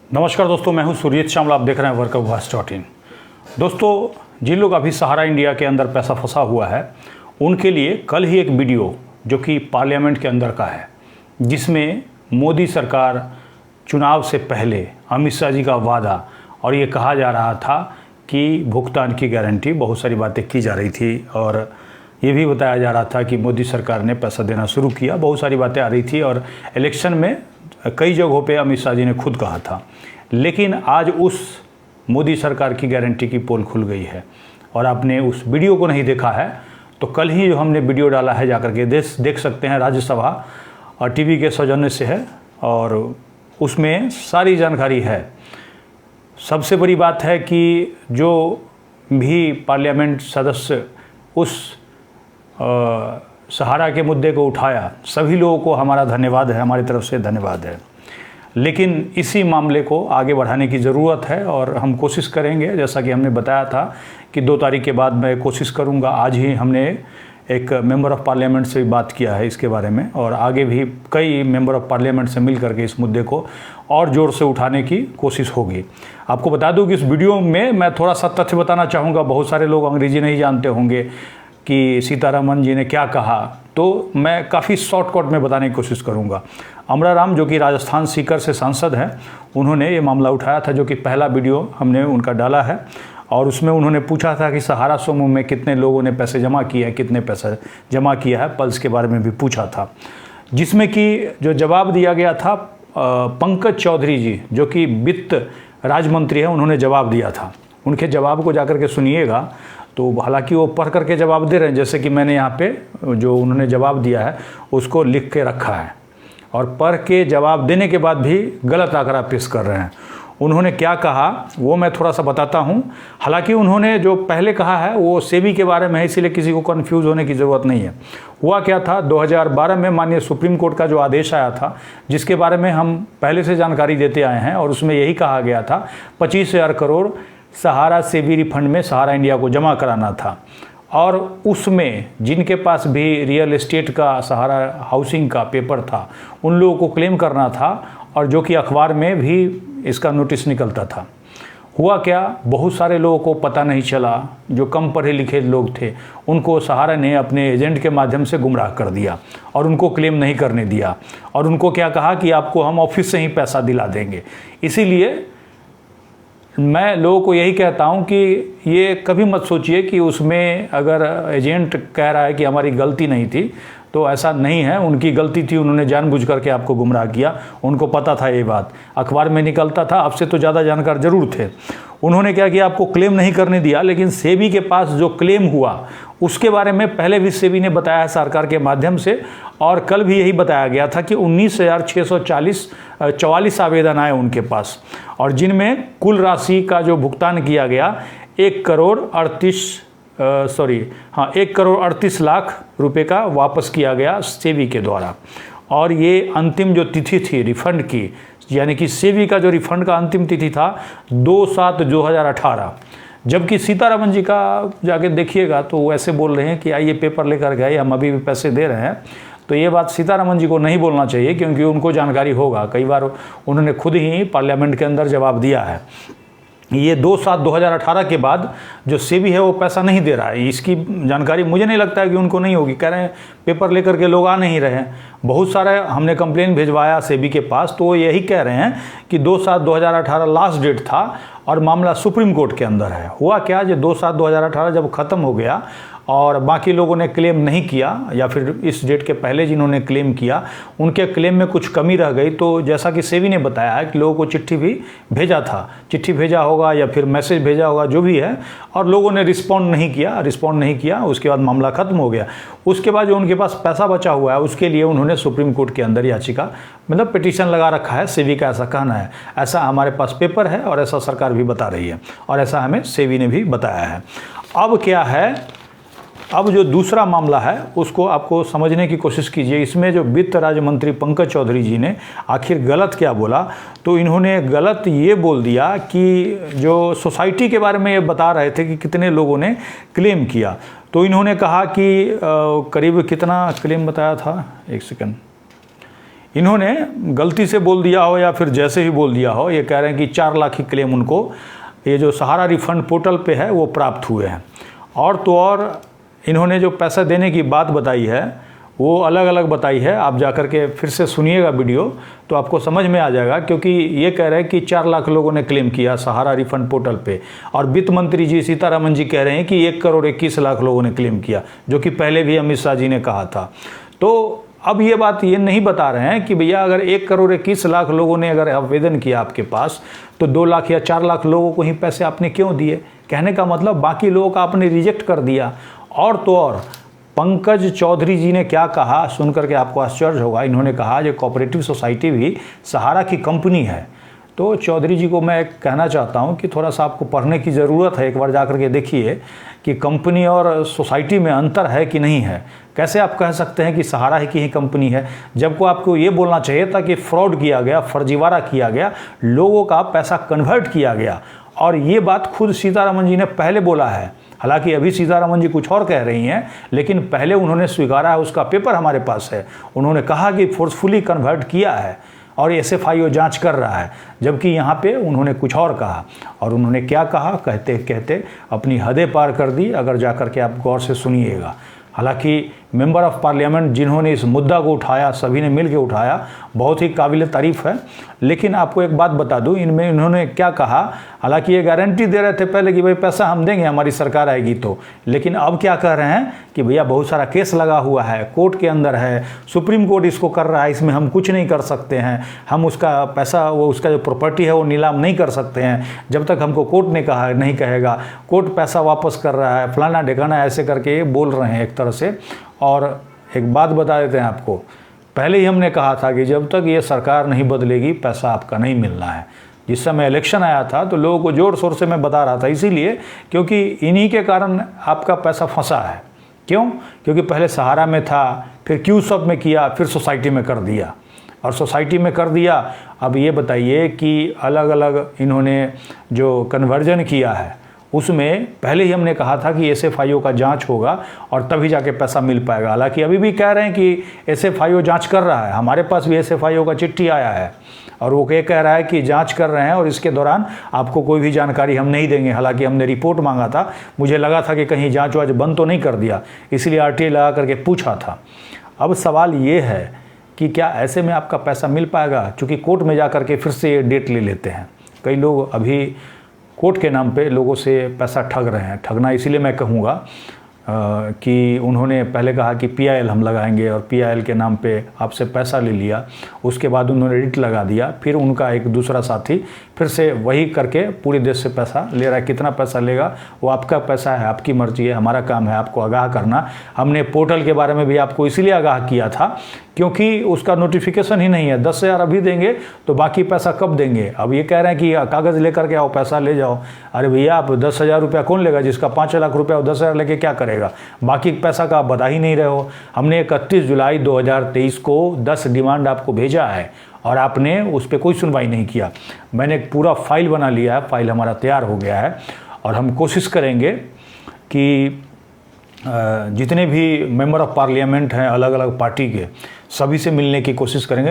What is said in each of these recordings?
नमस्कार दोस्तों, मैं हूं सुरजीत श्यामल। आप देख रहे हैं workupbas.in। दोस्तों, जिन लोग अभी सहारा इंडिया के अंदर पैसा फंसा हुआ है उनके लिए कल ही एक वीडियो जो कि पार्लियामेंट के अंदर का है, जिसमें मोदी सरकार चुनाव से पहले अमित शाह जी का वादा और ये कहा जा रहा था कि भुगतान की गारंटी, बहुत सारी बातें की जा रही थी और ये भी बताया जा रहा था कि मोदी सरकार ने पैसा देना शुरू किया। बहुत सारी बातें आ रही थी और इलेक्शन में कई जगहों पे अमित शाह जी ने खुद कहा था। लेकिन आज उस मोदी सरकार की गारंटी की पोल खुल गई है और आपने उस वीडियो को नहीं देखा है तो कल ही जो हमने वीडियो डाला है जाकर के देख सकते हैं। राज्यसभा और टीवी के सौजन्य से है और उसमें सारी जानकारी है। सबसे बड़ी बात है कि जो भी पार्लियामेंट सदस्य उस सहारा के मुद्दे को उठाया, सभी लोगों को हमारा धन्यवाद है, हमारी तरफ से धन्यवाद है। लेकिन इसी मामले को आगे बढ़ाने की ज़रूरत है और हम कोशिश करेंगे, जैसा कि हमने बताया था कि 2 तारीख के बाद मैं कोशिश करूंगा। आज ही हमने एक मेंबर ऑफ़ पार्लियामेंट से भी बात किया है इसके बारे में और आगे भी कई मेंबर ऑफ़ पार्लियामेंट से मिल करके इस मुद्दे को और ज़ोर से उठाने की कोशिश होगी। आपको बता दूं कि इस वीडियो में मैं थोड़ा सा तथ्य बताना चाहूँगा। बहुत सारे लोग अंग्रेजी नहीं जानते होंगे कि सीतारमण जी ने क्या कहा, तो मैं काफ़ी शॉर्टकट में बताने की कोशिश करूंगा। अमरा राम जो कि राजस्थान सीकर से सांसद हैं, उन्होंने ये मामला उठाया था, जो कि पहला वीडियो हमने उनका डाला है और उसमें उन्होंने पूछा था कि सहारा समूह में कितने लोगों ने पैसे जमा किए हैं, कितने पैसा जमा किया है, पल्स के बारे में भी पूछा था, जिसमें कि जो जवाब दिया गया था पंकज चौधरी जी जो कि वित्त राज्य मंत्री हैं, उन्होंने जवाब दिया था। उनके जवाब को जाकर के सुनिएगा। तो हालांकि वो पढ़ करके जवाब दे रहे हैं, जैसे कि मैंने यहाँ पे जो उन्होंने जवाब दिया है उसको लिख के रखा है और पढ़ के जवाब देने के बाद भी गलत आंकड़ा पेश कर रहे हैं। उन्होंने क्या कहा वो मैं थोड़ा सा बताता हूँ। हालांकि उन्होंने जो पहले कहा है वो सेबी के बारे में है, इसीलिए किसी को कन्फ्यूज़ होने की ज़रूरत नहीं है। हुआ क्या था, 2012 में माननीय सुप्रीम कोर्ट का जो आदेश आया था, जिसके बारे में हम पहले से जानकारी देते आए हैं और उसमें यही कहा गया था 25,000 करोड़ सहारा सेबी रिफंड में सहारा इंडिया को जमा कराना था। और उसमें जिनके पास भी रियल एस्टेट का, सहारा हाउसिंग का पेपर था, उन लोगों को क्लेम करना था और जो कि अखबार में भी इसका नोटिस निकलता था। हुआ क्या, बहुत सारे लोगों को पता नहीं चला, जो कम पढ़े लिखे लोग थे उनको सहारा ने अपने एजेंट के माध्यम से गुमराह कर दिया और उनको क्लेम नहीं करने दिया और उनको क्या कहा कि आपको हम ऑफिस से ही पैसा दिला देंगे। इसीलिए मैं लोगों को यही कहता हूं कि ये कभी मत सोचिए कि उसमें अगर एजेंट कह रहा है कि हमारी गलती नहीं थी, तो ऐसा नहीं है। उनकी गलती थी, उन्होंने जानबूझ करके आपको गुमराह किया। उनको पता था ये बात, अखबार में निकलता था, आपसे तो ज़्यादा जानकार जरूर थे। उन्होंने क्या किया, आपको क्लेम नहीं करने दिया। लेकिन सेबी के पास जो क्लेम हुआ उसके बारे में पहले भी सेबी ने बताया सरकार के माध्यम से और कल भी यही बताया गया था कि 19,644 आवेदन आए उनके पास और जिनमें कुल राशि का जो भुगतान किया गया 1 करोड़ 38 लाख रुपए का वापस किया गया सेबी के द्वारा। और ये अंतिम जो तिथि थी रिफंड की, यानी कि सेबी का जो रिफंड का अंतिम तिथि था 2/7/2018। जबकि सीतारमण जी का जाके देखिएगा तो वो ऐसे बोल रहे हैं कि आइए पेपर लेकर गए, हम अभी भी पैसे दे रहे हैं। तो ये बात सीतारमण जी को नहीं बोलना चाहिए, क्योंकि उनको जानकारी होगा। कई बार उन्होंने खुद ही पार्लियामेंट के अंदर जवाब दिया है। ये 2/7/2018 के बाद जो सेबी है वो पैसा नहीं दे रहा है, इसकी जानकारी मुझे नहीं लगता है कि उनको नहीं होगी। कह रहे हैं पेपर लेकर के लोग आ नहीं रहे हैं। बहुत सारे हमने कंप्लेन भिजवाया सेबी के पास, तो वो यही कह रहे हैं कि 2/7/2018 लास्ट डेट था और मामला सुप्रीम कोर्ट के अंदर है। हुआ क्या, जो 2/7/2018 जब ख़त्म हो गया और बाकी लोगों ने क्लेम नहीं किया, या फिर इस डेट के पहले जिन्होंने क्लेम किया उनके क्लेम में कुछ कमी रह गई, तो जैसा कि सेबी ने बताया है कि लोगों को चिट्ठी भी भेजा था, चिट्ठी भेजा होगा या फिर मैसेज भेजा होगा, जो भी है, और लोगों ने रिस्पॉन्ड नहीं किया। उसके बाद मामला खत्म हो गया। उसके बाद जो उनके पास पैसा बचा हुआ है उसके लिए उन्होंने सुप्रीम कोर्ट के अंदर याचिका, मतलब पिटीशन लगा रखा है। सेबी का ऐसा कहना है, ऐसा हमारे पास पेपर है और ऐसा सरकार भी बता रही है और ऐसा हमें सेबी ने भी बताया है। अब क्या है, अब जो दूसरा मामला है उसको आपको समझने की कोशिश कीजिए। इसमें जो वित्त राज्य मंत्री पंकज चौधरी जी ने आखिर गलत क्या बोला, तो इन्होंने गलत ये बोल दिया कि जो सोसाइटी के बारे में ये बता रहे थे कि कितने लोगों ने क्लेम किया, तो इन्होंने कहा कि करीब कितना क्लेम बताया था, एक सेकंड, इन्होंने गलती से बोल दिया हो या फिर जैसे ही बोल दिया हो, ये कह रहे हैं कि 4 लाख ही क्लेम उनको ये जो सहारा रिफंड पोर्टल पे है वो प्राप्त हुए हैं। और तो और इन्होंने जो पैसा देने की बात बताई है वो अलग अलग बताई है। आप जाकर के फिर से सुनिएगा वीडियो तो आपको समझ में आ जाएगा, क्योंकि ये कह रहे हैं कि 4 लाख लोगों ने क्लेम किया सहारा रिफंड पोर्टल पे, और वित्त मंत्री जी सीतारमन जी कह रहे हैं कि 1 करोड़ 21 लाख लोगों ने क्लेम किया, जो कि पहले भी अमित शाह जी ने कहा था। तो अब ये बात ये नहीं बता रहे हैं कि भैया अगर 1 करोड़ 21 लाख लोगों ने अगर आवेदन किया आपके पास, तो 2 लाख या 4 लाख लोगों को ही पैसे आपने क्यों दिए। कहने का मतलब बाकी लोगों का आपने रिजेक्ट कर दिया। और तो और पंकज चौधरी जी ने क्या कहा सुन करके आपको आश्चर्य होगा। इन्होंने कहा जो कोऑपरेटिव सोसाइटी भी सहारा की कंपनी है। तो चौधरी जी को मैं कहना चाहता हूं कि थोड़ा सा आपको पढ़ने की ज़रूरत है। एक बार जा कर के देखिए कि कंपनी और सोसाइटी में अंतर है कि नहीं है। कैसे आप कह सकते हैं कि सहारा ही की ही कंपनी है, जबकि आपको ये बोलना चाहिए था कि फ्रॉड किया गया, फर्जीवाड़ा किया गया, लोगों का पैसा कन्वर्ट किया गया। और ये बात खुद सीतारमन जी ने पहले बोला है। हालांकि अभी सीतारमन जी कुछ और कह रही हैं, लेकिन पहले उन्होंने स्वीकारा है, उसका पेपर हमारे पास है। उन्होंने कहा कि फोर्सफुली कन्वर्ट किया है और SFIO जांच कर रहा है, जबकि यहाँ पे उन्होंने कुछ और कहा। और उन्होंने क्या कहा कहते कहते अपनी हदें पार कर दी। अगर जाकर के आप गौर से सुनिएगा। हालांकि मेंबर ऑफ पार्लियामेंट जिन्होंने इस मुद्दा को उठाया, सभी ने मिलकर उठाया, बहुत ही काबिल तारीफ़ है। लेकिन आपको एक बात बता दूं, इनमें इन्होंने क्या कहा। हालांकि ये गारंटी दे रहे थे पहले कि भाई पैसा हम देंगे, हमारी सरकार आएगी तो, लेकिन अब क्या कह रहे हैं कि भैया बहुत सारा केस लगा हुआ है, कोर्ट के अंदर है, सुप्रीम कोर्ट इसको कर रहा है, इसमें हम कुछ नहीं कर सकते हैं, हम उसका पैसा, वो उसका जो प्रॉपर्टी है वो नीलाम नहीं कर सकते हैं जब तक हमको कोर्ट ने कहा नहीं कहेगा, कोर्ट पैसा वापस कर रहा है, फलाना ढिकाना, ऐसे करके बोल रहे हैं एक तरह से। और एक बात बता देते हैं आपको, पहले ही हमने कहा था कि जब तक ये सरकार नहीं बदलेगी पैसा आपका नहीं मिलना है। जिस समय इलेक्शन आया था तो लोगों को जोर शोर से मैं बता रहा था, इसीलिए क्योंकि इन्हीं के कारण आपका पैसा फंसा है। क्यों? क्योंकि पहले सहारा में था, फिर क्यूसब में किया, फिर सोसाइटी में कर दिया, और सोसाइटी में कर दिया। अब ये बताइए कि अलग अलग इन्होंने जो कन्वर्जन किया है उसमें पहले ही हमने कहा था कि SFIO का जांच होगा और तभी जाके पैसा मिल पाएगा। हालांकि अभी भी कह रहे हैं कि SFIO जांच कर रहा है, हमारे पास भी SFIO का चिट्ठी आया है और वो ये कह रहा है कि जांच कर रहे हैं और इसके दौरान आपको कोई भी जानकारी हम नहीं देंगे। हालांकि हमने रिपोर्ट मांगा था, मुझे लगा था कि कहीं जांच वाच बंद तो नहीं कर दिया, इसलिए RTI लगा करके पूछा था। अब सवाल ये है कि क्या ऐसे में आपका पैसा मिल पाएगा, चूँकि कोर्ट में जा कर के फिर से ये डेट ले लेते हैं। कई लोग अभी कोर्ट के नाम पे लोगों से पैसा ठग रहे हैं। ठगना इसीलिए मैं कहूँगा कि उन्होंने पहले कहा कि PIL हम लगाएंगे और PIL के नाम पे आपसे पैसा ले लिया, उसके बाद उन्होंने रिट लगा दिया, फिर उनका एक दूसरा साथी फिर से वही करके पूरे देश से पैसा ले रहा है। कितना पैसा लेगा वो आपका पैसा है, आपकी मर्जी है, हमारा काम है आपको आगाह करना। हमने पोर्टल के बारे में भी आपको इसलिए आगाह किया था क्योंकि उसका नोटिफिकेशन ही नहीं है। 10,000 अभी देंगे तो बाकी पैसा कब देंगे। अब ये कह रहे हैं कि कागज़ लेकर के आओ, पैसा ले जाओ। अरे भैया, आप 10,000 रुपया कौन लेगा? जिसका 5 लाख रुपया 10,000 लेके क्या करेगा? बाकी पैसा का आप बता ही नहीं रहे हो। हमने 31 जुलाई 2023 को 10 डिमांड आपको भेजा है और आपने उस पर कोई सुनवाई नहीं किया। मैंने एक पूरा फाइल बना लिया है, फाइल हमारा तैयार हो गया है और हम कोशिश करेंगे कि जितने भी मेंबर ऑफ पार्लियामेंट हैं अलग अलग पार्टी के, सभी से मिलने की कोशिश करेंगे।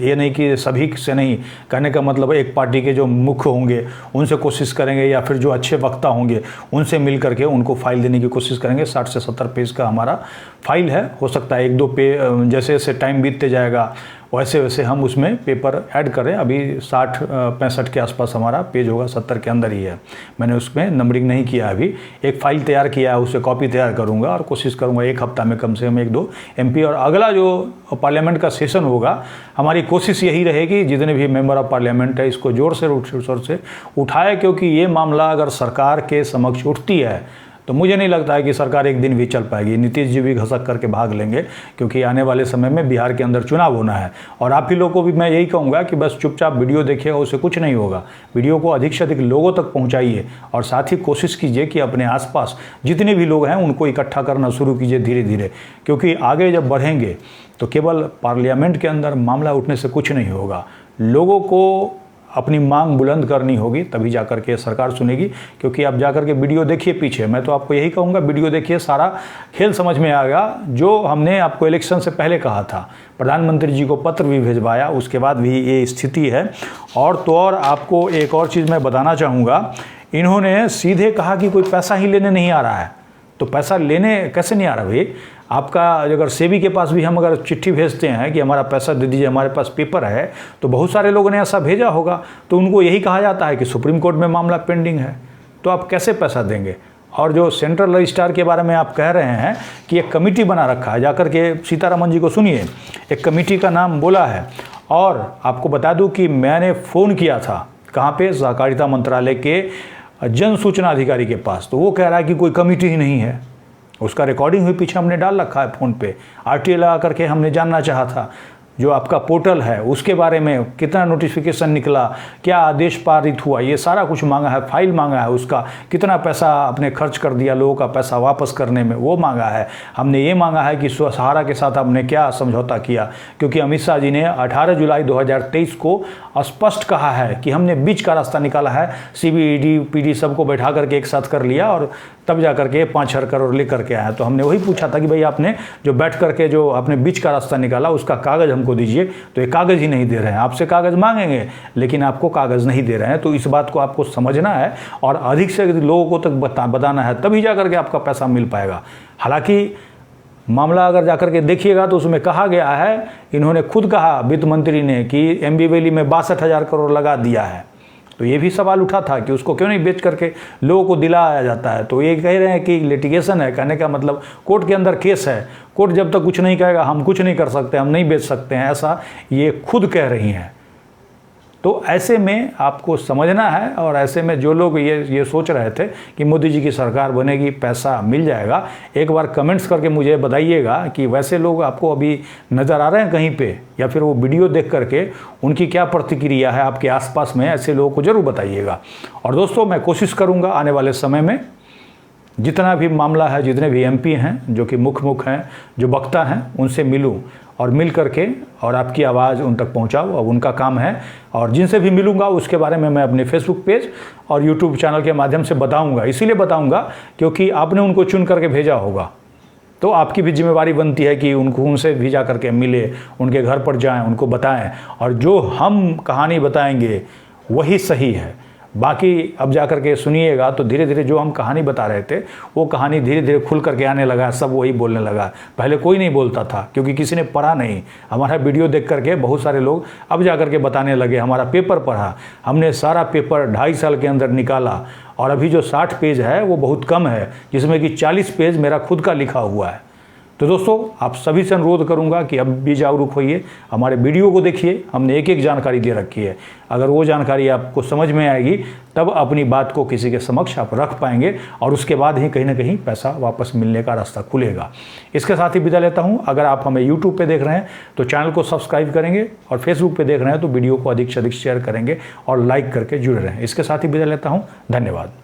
ये नहीं कि सभी से नहीं, कहने का मतलब एक पार्टी के जो मुख्य होंगे उनसे कोशिश करेंगे या फिर जो अच्छे वक्ता होंगे उनसे मिल करके उनको फाइल देने की कोशिश करेंगे। 60 से 70 पेज का हमारा फाइल है। हो सकता है 1-2 पेज, जैसे जैसे टाइम बीतते जाएगा वैसे वैसे हम उसमें पेपर ऐड करें। अभी 60-65 के आसपास हमारा पेज होगा, 70 के अंदर ही है। मैंने उसमें नंबरिंग नहीं किया। अभी एक फ़ाइल तैयार किया है, उससे कॉपी तैयार करूंगा और कोशिश करूंगा 1 हफ्ता में कम से कम 1-2 MP। और अगला जो पार्लियामेंट का सेशन होगा, हमारी कोशिश यही रहेगी जितने भी मेंबर ऑफ पार्लियामेंट है इसको जोर से उठाए, क्योंकि ये मामला अगर सरकार के समक्ष उठती है तो मुझे नहीं लगता है कि सरकार एक दिन भी चल पाएगी। नीतीश जी भी घसक करके भाग लेंगे, क्योंकि आने वाले समय में बिहार के अंदर चुनाव होना है। और आप ही लोगों को भी मैं यही कहूँगा कि बस चुपचाप वीडियो देखिएगा, उससे कुछ नहीं होगा। वीडियो को अधिक से अधिक लोगों तक पहुँचाइए और साथ ही कोशिश कीजिए कि अपने आसपास जितने भी लोग हैं उनको इकट्ठा करना शुरू कीजिए धीरे धीरे, क्योंकि आगे जब बढ़ेंगे तो केवल पार्लियामेंट के अंदर मामला उठने से कुछ नहीं होगा। लोगों को अपनी मांग बुलंद करनी होगी, तभी जाकर के सरकार सुनेगी। क्योंकि आप जाकर के वीडियो देखिए पीछे, मैं तो आपको यही कहूँगा वीडियो देखिए, सारा खेल समझ में आएगा। जो हमने आपको इलेक्शन से पहले कहा था, प्रधानमंत्री जी को पत्र भी भिजवाया, उसके बाद भी ये स्थिति है। और तो और आपको एक और चीज़ मैं बताना चाहूँगा, इन्होंने सीधे कहा कि कोई पैसा ही लेने नहीं आ रहा है। तो पैसा लेने कैसे नहीं आ रहा भाई? आपका अगर सेबी के पास भी हम अगर चिट्ठी भेजते हैं कि हमारा पैसा दे दीजिए, हमारे पास पेपर है, तो बहुत सारे लोगों ने ऐसा भेजा होगा, तो उनको यही कहा जाता है कि सुप्रीम कोर्ट में मामला पेंडिंग है, तो आप कैसे पैसा देंगे? और जो सेंट्रल रजिस्ट्रार के बारे में आप कह रहे हैं कि एक कमेटी बना रखा है, जाकर के सीतारमन जी को सुनिए, एक कमेटी का नाम बोला है। और आपको बता दूं कि मैंने फ़ोन किया था, कहाँ पे? सहकारिता मंत्रालय के जन सूचना अधिकारी के पास, तो वो कह रहा है कि कोई कमेटी ही नहीं है। उसका रिकॉर्डिंग हुई पीछे हमने डाल रखा है फ़ोन पे, आरटीए लगा करके हमने जानना चाहा था जो आपका पोर्टल है उसके बारे में, कितना नोटिफिकेशन निकला, क्या आदेश पारित हुआ, ये सारा कुछ मांगा है। फाइल मांगा है उसका, कितना पैसा आपने खर्च कर दिया, लोगों का पैसा वापस करने में, वो मांगा है। हमने ये मांगा है कि सहारा के साथ हमने क्या समझौता किया, क्योंकि अमित शाह जी ने 18 जुलाई 2023 को स्पष्ट कहा है कि हमने बीच का रास्ता निकाला है, सीबीईडी पीडी सबको बैठा करके एक साथ कर लिया और तब जा करके 5-6 करोड़ ले करके आया। तो हमने वही पूछा था कि भाई आपने जो बैठ करके जो आपने बीच का रास्ता निकाला उसका कागज़ हमको दीजिए, तो ये कागज़ ही नहीं दे रहे हैं। आपसे कागज़ मांगेंगे लेकिन आपको कागज़ नहीं दे रहे हैं। तो इस बात को आपको समझना है और अधिक से अधिक लोगों को तक बताना है, तभी जा करके आपका पैसा मिल पाएगा। हालांकि मामला अगर जाकर के देखिएगा तो उसमें कहा गया है, इन्होंने खुद कहा वित्त मंत्री ने कि एमबी वैली में 62,000 करोड़ लगा दिया है। तो ये भी सवाल उठा था कि उसको क्यों नहीं बेच करके लोगों को दिलाया जाता है। तो ये कह रहे हैं कि लिटिगेशन है, कहने का मतलब कोर्ट के अंदर केस है, कोर्ट जब तक कुछ नहीं कहेगा हम कुछ नहीं कर सकते, हम नहीं बेच सकते हैं, ऐसा ये खुद कह रही हैं। तो ऐसे में आपको समझना है, और ऐसे में जो लोग ये सोच रहे थे कि मोदी जी की सरकार बनेगी, पैसा मिल जाएगा, एक बार कमेंट्स करके मुझे बताइएगा कि वैसे लोग आपको अभी नज़र आ रहे हैं कहीं पे, या फिर वो वीडियो देख करके उनकी क्या प्रतिक्रिया है आपके आसपास में, ऐसे लोगों को ज़रूर बताइएगा। और दोस्तों मैं कोशिश करूँगा आने वाले समय में जितना भी मामला है, जितने भी एमपी हैं जो कि मुख्य हैं, जो वक्ता हैं, उनसे मिलूं और मिल करके और आपकी आवाज़ उन तक पहुंचाऊं, अब उनका काम है। और जिनसे भी मिलूंगा उसके बारे में मैं अपने फेसबुक पेज और यूट्यूब चैनल के माध्यम से बताऊंगा। इसीलिए बताऊंगा क्योंकि आपने उनको चुन करके भेजा होगा, तो आपकी भी जिम्मेवारी बनती है कि उनसे भी जा करके मिले, उनके घर पर जाएँ, उनको बताएँ, और जो हम कहानी बताएँगे वही सही है। बाकी अब जा कर के सुनिएगा तो धीरे धीरे जो हम कहानी बता रहे थे वो कहानी धीरे धीरे खुल करके आने लगा, सब वही बोलने लगा। पहले कोई नहीं बोलता था क्योंकि किसी ने पढ़ा नहीं। हमारा वीडियो देख करके बहुत सारे लोग अब जा कर के बताने लगे हमारा पेपर पढ़ा। हमने सारा पेपर 2.5 साल के अंदर निकाला और अभी जो 60 पेज है वो बहुत कम है, जिसमें कि 40 पेज मेरा खुद का लिखा हुआ है। तो दोस्तों आप सभी से अनुरोध करूंगा कि अब भी जागरूक होइए, हमारे वीडियो को देखिए, हमने एक एक जानकारी दे रखी है। अगर वो जानकारी आपको समझ में आएगी तब अपनी बात को किसी के समक्ष आप रख पाएंगे और उसके बाद ही कहीं ना कहीं पैसा वापस मिलने का रास्ता खुलेगा। इसके साथ ही विदा लेता हूं। अगर आप हमें यूट्यूब पे देख रहे हैं तो चैनल को सब्सक्राइब करेंगे, और फेसबुक पे देख रहे हैं तो वीडियो को अधिक से अधिक शेयर करेंगे और लाइक करके जुड़े रहें। इसके साथ ही विदा लेता हूँ। धन्यवाद।